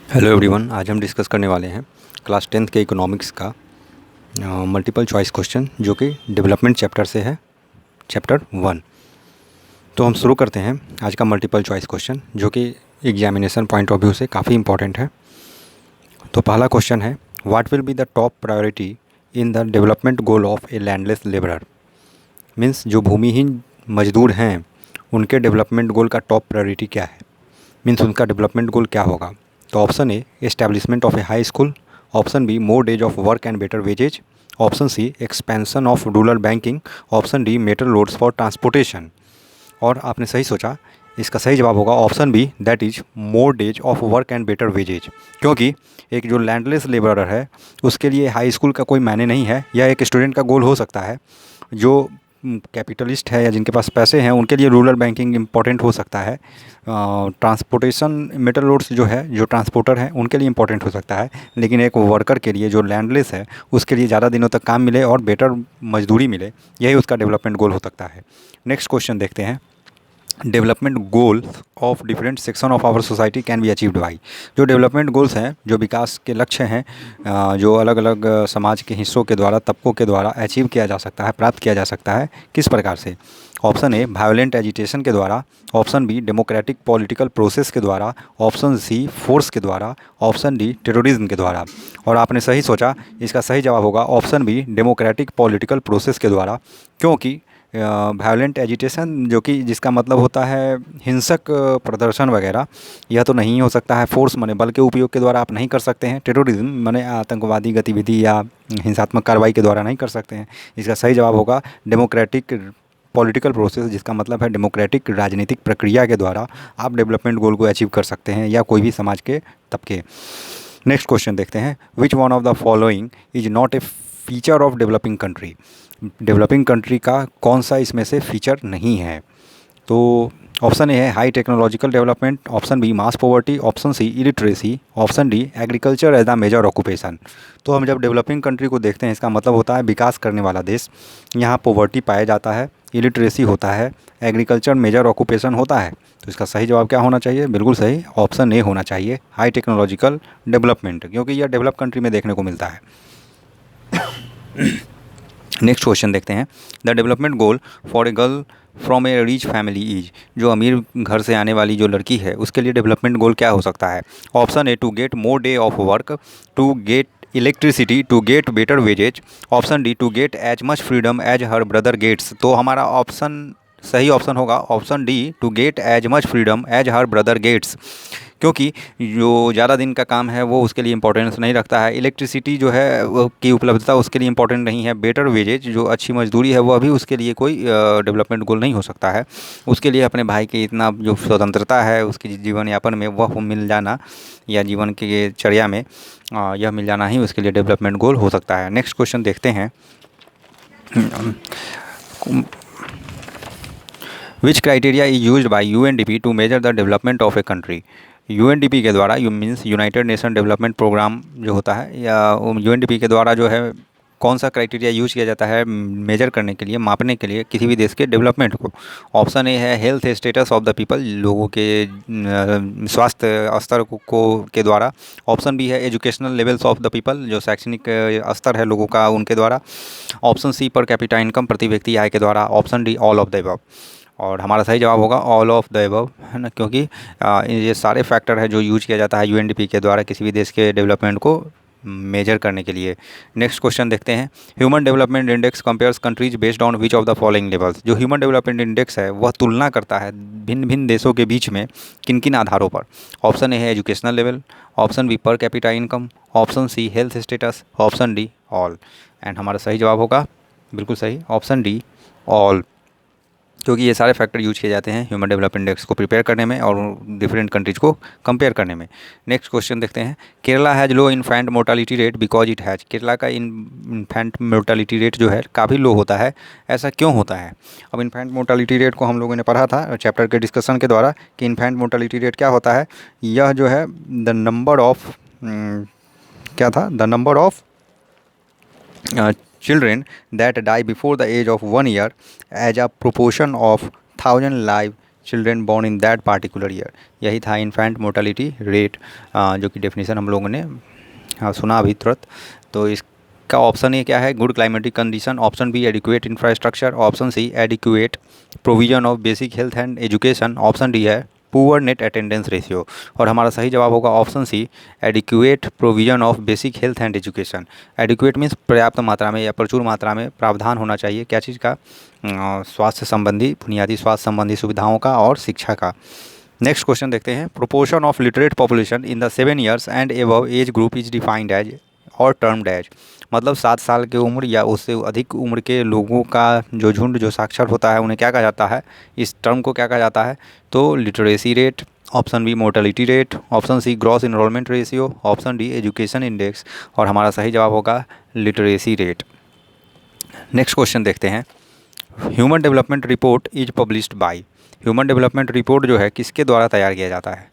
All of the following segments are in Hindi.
हेलो एवरीवन, आज हम डिस्कस करने वाले हैं क्लास 10th के इकोनॉमिक्स का मल्टीपल चॉइस क्वेश्चन जो कि डेवलपमेंट चैप्टर से है, चैप्टर 1। तो हम शुरू करते हैं आज का मल्टीपल चॉइस क्वेश्चन जो कि एग्जामिनेशन पॉइंट ऑफ व्यू से काफ़ी इंपॉर्टेंट है। तो पहला क्वेश्चन है, what will be the top priority in the development goal of A landless labourer. Means जो भूमिहीन मजदूर हैं उनके डेवलपमेंट गोल का टॉप प्रायोरिटी क्या है, मीन्स उनका डेवलपमेंट गोल क्या होगा। तो option A, establishment of a high school. Option B, more days of work and better wages. Option C, expansion of rural banking. Option D, metal roads for transportation. और आपने सही सोचा, इसका सही जवाब होगा option B, that is more days of work and better wages. क्योंकि एक जो लैंडलेस लेबरर है उसके लिए हाई स्कूल का कोई मायने नहीं है। यह एक स्टूडेंट का गोल हो सकता है। जो कैपिटलिस्ट है या जिनके पास पैसे हैं उनके लिए रूरल बैंकिंग इम्पॉर्टेंट हो सकता है। ट्रांसपोर्टेशन, मेटल रोड्स जो है, जो ट्रांसपोर्टर हैं उनके लिए इम्पॉर्टेंट हो सकता है। लेकिन एक वर्कर के लिए जो लैंडलेस है उसके लिए ज़्यादा दिनों तक काम मिले और बेटर मजदूरी मिले, यही उसका डेवलपमेंट गोल हो सकता है। नेक्स्ट क्वेश्चन देखते हैं, development goals of different section of our society can be achieved by. जो डेवलपमेंट गोल्स हैं, जो विकास के लक्ष्य हैं, जो अलग अलग समाज के हिस्सों के द्वारा, तबकों के द्वारा अचीव किया जा सकता है, प्राप्त किया जा सकता है, किस प्रकार से। ऑप्शन ए, वायोलेंट एजिटेशन के द्वारा। Option B, democratic political process के द्वारा। ऑप्शन सी, फोर्स के द्वारा। ऑप्शन डी, टेररिज्म के द्वारा। और आपने सही सोचा, इसका सही जवाब होगा option B, democratic political process के द्वारा। क्योंकि वायोलेंट एजिटेशन, जो कि जिसका मतलब होता है हिंसक प्रदर्शन वगैरह, यह तो नहीं हो सकता है। फोर्स माने बल के उपयोग के द्वारा आप नहीं कर सकते हैं। टेररिज्म माने आतंकवादी गतिविधि या हिंसात्मक कार्रवाई के द्वारा नहीं कर सकते हैं। इसका सही जवाब होगा डेमोक्रेटिक पॉलिटिकल प्रोसेस, जिसका मतलब है डेमोक्रेटिक राजनीतिक प्रक्रिया के द्वारा आप डेवलपमेंट गोल को अचीव कर सकते हैं, या कोई भी समाज के तबके। नेक्स्ट क्वेश्चन देखते हैं, which one of the following is not a feature of developing country. Developing country का कौन सा इसमें से फीचर नहीं है। तो ऑप्शन ए है high technological development. Option B, mass poverty. Option C, illiteracy. Option D, agriculture as the major occupation. तो हम जब डेवलपिंग कंट्री को देखते हैं, इसका मतलब होता है विकास करने वाला देश। यहाँ पॉवर्टी पाया जाता है, इलिटरेसी होता है, एग्रीकल्चर मेजर ऑक्यूपेशन होता है। तो इसका सही जवाब क्या होना चाहिए? बिल्कुल सही, ऑप्शन ए होना चाहिए, हाई टेक्नोलॉजिकल डेवलपमेंट, क्योंकि यह डेवलप कंट्री में देखने को मिलता है। नेक्स्ट क्वेश्चन देखते हैं, the development goal for a girl from A rich family is. जो अमीर घर से आने वाली जो लड़की है उसके लिए डेवलपमेंट गोल क्या हो सकता है। Option A, to get more day of work. To get electricity. To get better wages. Option D, to get as much freedom as her brother gets. तो हमारा ऑप्शन, सही ऑप्शन होगा option D, to get as much freedom as her brother gets. क्योंकि जो ज़्यादा दिन का काम है वो उसके लिए इंपॉर्टेंस नहीं रखता है। इलेक्ट्रिसिटी जो है वो की उपलब्धता उसके लिए इंपॉर्टेंट नहीं है। बेटर वेजेज, जो अच्छी मजदूरी है, वो अभी उसके लिए कोई डेवलपमेंट गोल नहीं हो सकता है। उसके लिए अपने भाई की इतना जो स्वतंत्रता है उसकी जीवन यापन में, वह मिल जाना, या जीवन के चर्या में यह मिल जाना ही उसके लिए डेवलपमेंट गोल हो सकता है। नेक्स्ट क्वेश्चन देखते हैं, which criteria is used by UNDP to measure the development of a country. UNDP के द्वारा, U means United nation development Programme जो होता है, या यूएनडीपी के द्वारा जो है कौन सा क्राइटेरिया यूज किया जाता है मेजर करने के लिए, मापने के लिए किसी भी देश के डेवलपमेंट को। ऑप्शन ए है health status of the people, लोगों के स्वास्थ्य स्तर को के द्वारा। ऑप्शन बी है educational levels of the people, जो शैक्षणिक स्तर है लोगों का, उनके द्वारा। ऑप्शन सी, पर कैपिटा इनकम, प्रति व्यक्ति आय के द्वारा। Option D, all of the above. और हमारा सही जवाब होगा ऑल ऑफ द अबव, है ना, क्योंकि ये सारे फैक्टर है जो यूज किया जाता है यूएनडीपी के द्वारा किसी भी देश के डेवलपमेंट को मेजर करने के लिए। नेक्स्ट क्वेश्चन देखते हैं, human development index compares countries based on which of the following levels. जो ह्यूमन डेवलपमेंट इंडेक्स है वह तुलना करता है भिन्न भिन्न देशों के बीच में किन किन आधारों पर। ऑप्शन ए है educational level. Option B, per capita income. Option C, health status. Option D, all. And हमारा सही जवाब होगा बिल्कुल सही, ऑप्शन डी, ऑल, क्योंकि ये सारे फैक्टर यूज किए जाते हैं ह्यूमन डेवलपमेंट इंडेक्स को प्रिपेयर करने में और डिफरेंट कंट्रीज को कंपेयर करने में। नेक्स्ट क्वेश्चन देखते हैं, Kerala has low infant mortality rate because it has. Kerala का इन्फेंट मोर्टालिटी रेट जो है काफ़ी लो होता है, ऐसा क्यों होता है। अब इन्फेंट मोर्टालिटी रेट को हम लोगों ने पढ़ा था चैप्टर के डिस्कशन के द्वारा कि इन्फेंट मोर्टालिटी रेट क्या होता है। यह जो है द नंबर ऑफ, क्या था, the number of children that die before the age of 1 year as a proportion of 1000 live children born in that particular year. यही था इन्फेंट मोर्टेलिटी रेट, जो कि डेफिनेशन हम लोगों ने सुना अभी तुरंत। तो इसका ऑप्शन ए क्या है, good climatic condition, option B adequate infrastructure, option C adequate provision of basic health and education, option D है पुअर नेट अटेंडेंस रेशियो। और हमारा सही जवाब होगा option C adequate provision of basic health and education. Adequate means पर्याप्त मात्रा में या प्रचुर मात्रा में प्रावधान होना चाहिए, क्या चीज़ का, स्वास्थ्य संबंधी, बुनियादी स्वास्थ्य संबंधी सुविधाओं का और शिक्षा का। नेक्स्ट क्वेश्चन देखते हैं, proportion of literate population in the 7 years and above age group is defined as और टर्म्ड एज। मतलब 7 साल की उम्र या उससे अधिक उम्र के लोगों का जो झुंड जो साक्षर होता है उन्हें क्या कहा जाता है, इस टर्म को क्या कहा जाता है, तो literacy rate, option B mortality rate, option C gross enrolment ratio, option D education index. और हमारा सही जवाब होगा लिटरेसी रेट। नेक्स्ट क्वेश्चन देखते हैं, human development report is published by. Human development report जो है किसके द्वारा तैयार किया जाता है,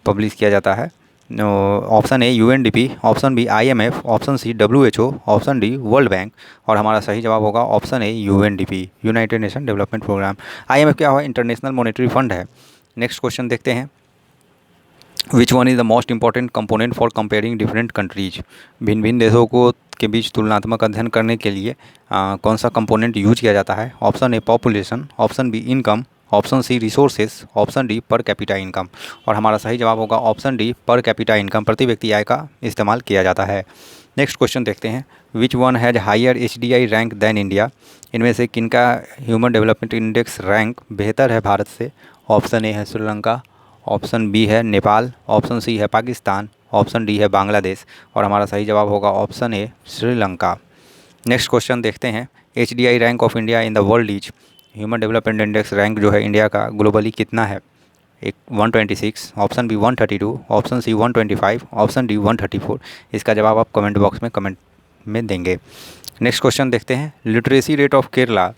पब्लिश किया जाता है। Option A UNDP, option B IMF, option C WHO, option D world bank. और हमारा सही जवाब होगा option A UNDP, united nation development programme. IMF क्या हुआ, इंटरनेशनल मॉनेटरी फंड है। नेक्स्ट क्वेश्चन देखते हैं, which one is the most important component for comparing different countries. भिन्न भिन्न देशों को के बीच तुलनात्मक अध्ययन करने के लिए कौन सा कंपोनेंट यूज किया जाता है। Option A population, option B income, option C resources, option D per capita income. और हमारा सही जवाब होगा option D per capita income, प्रति व्यक्ति आय का इस्तेमाल किया जाता है। नेक्स्ट क्वेश्चन देखते हैं, which one has higher HDI rank than India. इनमें से किनका ह्यूमन डेवलपमेंट इंडेक्स रैंक बेहतर है भारत से। ऑप्शन ए है श्रीलंका, ऑप्शन बी है नेपाल, ऑप्शन सी है पाकिस्तान, ऑप्शन डी है बांग्लादेश। और हमारा सही जवाब होगा option A Sri Lanka. Next question देखते हैं, HDI rank of India in the world is. Human development index rank जो है इंडिया का ग्लोबली कितना है, एक 126, option B 132, option C 125, option D 134। इसका जवाब आप कमेंट बॉक्स में कमेंट में देंगे। नेक्स्ट क्वेश्चन देखते हैं, लिटरेसी रेट ऑफ केरला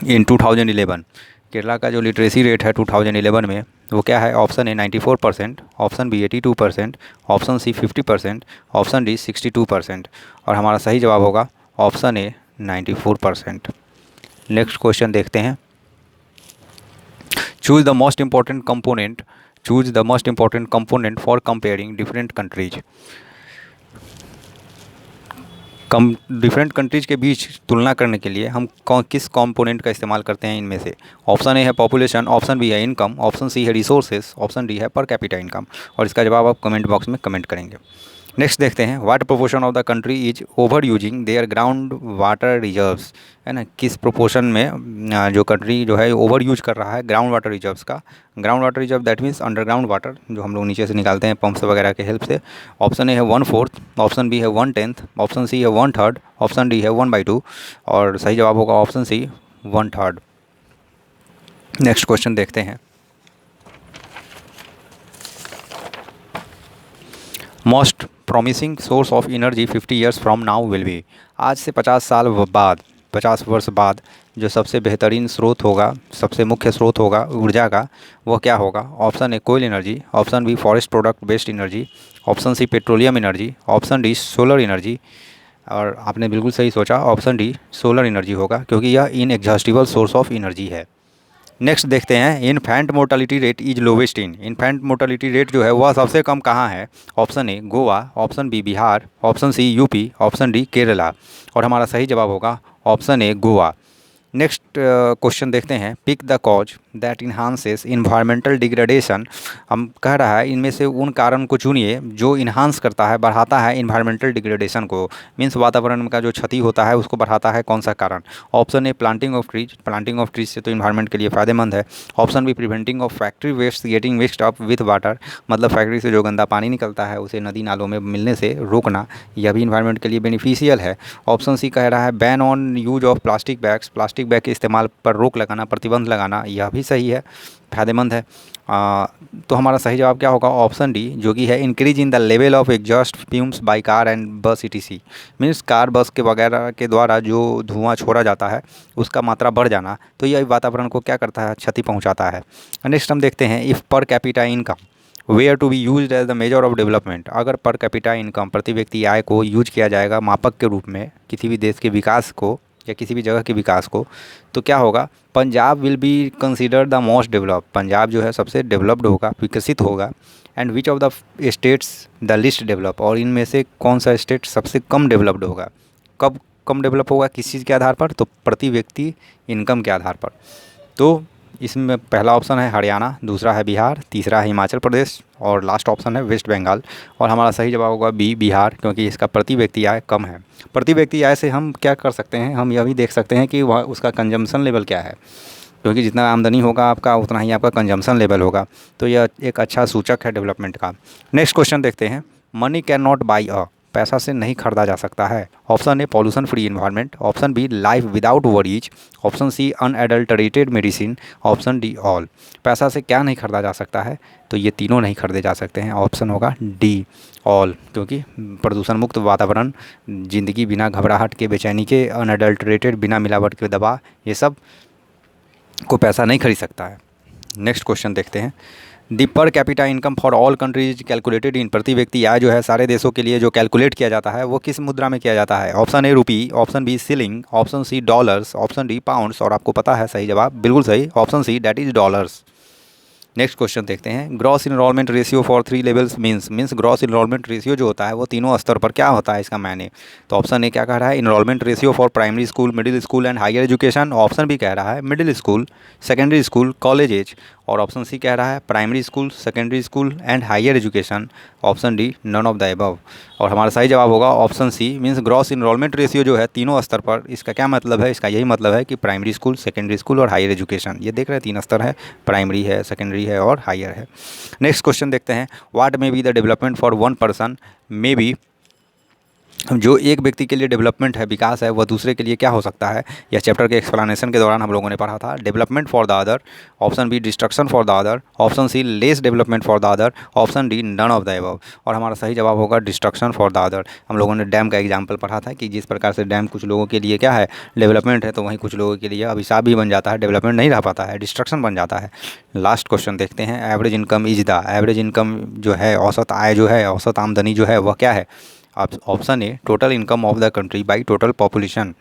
इन 2011। केरला का जो लिटरेसी रेट है 2011 में वो क्या है। Option A 94%, option B 82%, option C 50%, option D 62%। और हमारा सही जवाब होगा ऑप्शन ए 94%। नेक्स्ट क्वेश्चन देखते हैं, choose the most important component for comparing different countries. Different countries के बीच तुलना करने के लिए हम किस कंपोनेंट का इस्तेमाल करते हैं इनमें से। ऑप्शन ए है पॉपुलेशन, ऑप्शन बी है इनकम, ऑप्शन सी है रिसोर्सेज, ऑप्शन डी है पर कैपिटा इनकम। और इसका जवाब आप कमेंट बॉक्स में कमेंट करेंगे। नेक्स्ट देखते हैं, what proportion of the country is over using their ground water reserves. है ना, किस प्रोपोर्शन में जो कंट्री जो है ओवर यूज कर रहा है ग्राउंड वाटर रिजर्व्स का। Ground water reserve that means underground water जो हम लोग नीचे से निकालते हैं पंप्स वगैरह के हेल्प से। ऑप्शन ए है 1/4, ऑप्शन बी है 1/10, ऑप्शन सी है 1/3, ऑप्शन डी है 1/2। और सही जवाब होगा ऑप्शन सी 1/3। नेक्स्ट क्वेश्चन देखते हैं, most promising source of energy 50 years from now will be. आज से 50 साल बाद, 50 वर्ष बाद जो सबसे बेहतरीन स्रोत होगा, सबसे मुख्य स्रोत होगा ऊर्जा का, वो क्या होगा। Option A coal energy, option B forest product based energy, option C petroleum energy, option D solar energy. और आपने बिल्कुल सही सोचा, ऑप्शन डी सोलर एनर्जी होगा, क्योंकि यह इनएग्जॉस्टिबल सोर्स ऑफ एनर्जी है। नेक्स्ट देखते हैं, infant mortality rate is lowest in. Infant mortality rate जो है वह सबसे कम कहाँ है। Option A Goa, option B Bihar, option C UP, option D Kerala. और हमारा सही जवाब होगा option A Goa. Next question देखते हैं, pick the cause that enhances environmental degradation. हम कह रहा है इनमें से उन कारण को चुनिए जो इन्हांस करता है, बढ़ाता है इन्वायरमेंटल डिग्रेडेशन को। मीन्स वातावरण का जो क्षति होता है उसको बढ़ाता है, कौन सा कारण। Option A planting of trees, planting of trees से तो इन्वायरमेंट के लिए फ़ायदेमंद है। Option B preventing of factory waste getting mixed up with water, मतलब फैक्ट्री से जो गंदा पानी निकलता है उसे नदी नालों में मिलने से रोकना, यह भी इन्वायरमेंट के लिए बेनिफिशियल है। ऑप्शन सी कह रहा है ban on use of plastic bags, plastic bag के इस्तेमाल पर रोक लगाना, प्रतिबंध लगाना, यह भी सही है, फ़ायदेमंद है। तो हमारा सही जवाब क्या होगा, ऑप्शन डी, जो कि है increase in the level of exhaust fumes by car and बस ETC। मीन्स कार बस के वगैरह के द्वारा जो धुआं छोड़ा जाता है उसका मात्रा बढ़ जाना, तो यह वातावरण को क्या करता है, क्षति पहुंचाता है। नेक्स्ट हम देखते हैं, if per capita income were to be used as the measure of development. अगर पर कैपिटा इनकम प्रति व्यक्ति आय को यूज किया जाएगा मापक के रूप में किसी भी देश के विकास को या किसी भी जगह के विकास को, तो क्या होगा, Punjab will be consider the most develop, Punjab जो है सबसे डेवलप्ड होगा, विकसित होगा। And which of the states the list develop, और इनमें से कौन सा स्टेट सबसे कम डेवलप्ड होगा। कब कम डेवलप होगा, किस चीज़ के आधार पर, तो प्रति व्यक्ति इनकम के आधार पर। तो इसमें पहला ऑप्शन है हरियाणा, दूसरा है बिहार, तीसरा है हिमाचल प्रदेश और लास्ट ऑप्शन है वेस्ट बंगाल। और हमारा सही जवाब होगा बी, बिहार, क्योंकि इसका प्रति व्यक्ति आय कम है। प्रति व्यक्ति आय से हम क्या कर सकते हैं, हम यह भी देख सकते हैं कि वह उसका कंजम्पशन लेवल क्या है, क्योंकि जितना आमदनी होगा आपका उतना ही आपका कंजम्पशन लेवल होगा। तो यह एक अच्छा सूचक है डेवलपमेंट का। नेक्स्ट क्वेश्चन देखते हैं, money can not buy a, पैसा से नहीं खरीदा जा सकता है। Option A pollution free environment, option B life without worries, option C unadulterated medicine, option D all. पैसा से क्या नहीं खरीदा जा सकता है, तो ये तीनों नहीं खरीदे जा सकते हैं। ऑप्शन होगा डी ऑल, क्योंकि प्रदूषण मुक्त वातावरण, ज़िंदगी बिना घबराहट के, बेचैनी के, अनएडल्टरेटेड बिना मिलावट के दवा, ये सब को पैसा नहीं खरीद सकता है। नेक्स्ट क्वेश्चन देखते हैं, the per capita income for all countries calculated in, प्रति व्यक्ति आय जो है सारे देशों के लिए जो कैलकुलेट किया जाता है वो किस मुद्रा में किया जाता है। Option A rupee, option B shilling, option C dollars, option D pounds. और आपको पता है सही जवाब बिल्कुल सही, option C that is dollars. Next question देखते हैं, gross enrolment ratio for 3 levels means gross enrolment ratio जो होता है वो तीनों स्तर पर क्या होता है, इसका मायने। तो ऑप्शन ए क्या कह रहा है, enrolment ratio for primary school, middle school and higher education. Option B कह रहा है middle school, secondary school, college age. और ऑप्शन सी कह रहा है primary school, secondary school and higher education. Option D none of the above. और हमारा सही जवाब होगा option C, means gross enrolment ratio जो है तीनों स्तर पर। इसका क्या मतलब है, इसका यही मतलब है कि प्राइमरी स्कूल, सेकेंडरी स्कूल और हायर एजुकेशन, ये देख रहे हैं 3 स्तर है, प्राइमरी है, सेकेंडरी है और हायर है। नेक्स्ट क्वेश्चन देखते हैं, what may be the development for 1 person may be, जो एक व्यक्ति के लिए डेवलपमेंट है, विकास है, वह दूसरे के लिए क्या हो सकता है। यह चैप्टर के एक्सप्लेनेशन के दौरान हम लोगों ने पढ़ा था। Development for the other, option B destruction for the other, option C less development for the other, option D none of the above. और हमारा सही जवाब होगा डिस्ट्रक्शन फॉर द अदर। हम लोगों ने डैम का एग्जाम्पल पढ़ा था कि जिस प्रकार से डैम कुछ लोगों के लिए क्या है, डेवलपमेंट है, तो वहीं कुछ लोगों के लिए अभिशाप भी बन जाता है, डेवलपमेंट नहीं रह पाता है, डिस्ट्रक्शन बन जाता है। लास्ट क्वेश्चन देखते हैं, average income is the, average income जो है, औसत आय जो है, औसत आमदनी जो है वह क्या है। Option A total income of the country by total population,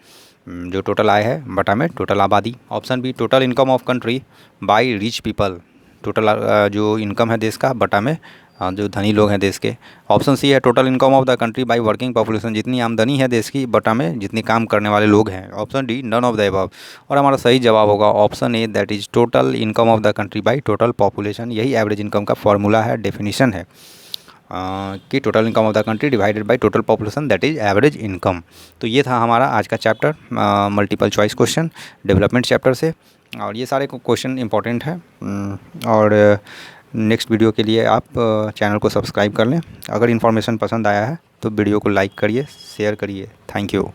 जो टोटल आय है बटा में टोटल आबादी। Option B total income of country by rich people, total जो इनकम है देश का बटा में जो धनी लोग हैं देश के। ऑप्शन सी है total income of the country by working population, जितनी आमदनी है देश की बटा में जितनी काम करने वाले लोग हैं। Option D none of the above. और हमारा सही जवाब होगा option A, that is total income of the country by total population. यही एवरेज इनकम का फॉर्मूला है, डेफिनेशन है कि total income of the country divided by total population, that is average income. तो ये था हमारा आज का chapter, multiple choice question development chapter से। और ये सारे क्वेश्चन इंपॉर्टेंट है। और नेक्स्ट वीडियो के लिए आप चैनल को सब्सक्राइब कर लें। अगर इन्फॉर्मेशन पसंद आया है तो वीडियो को लाइक करिए, शेयर करिए। Thank you.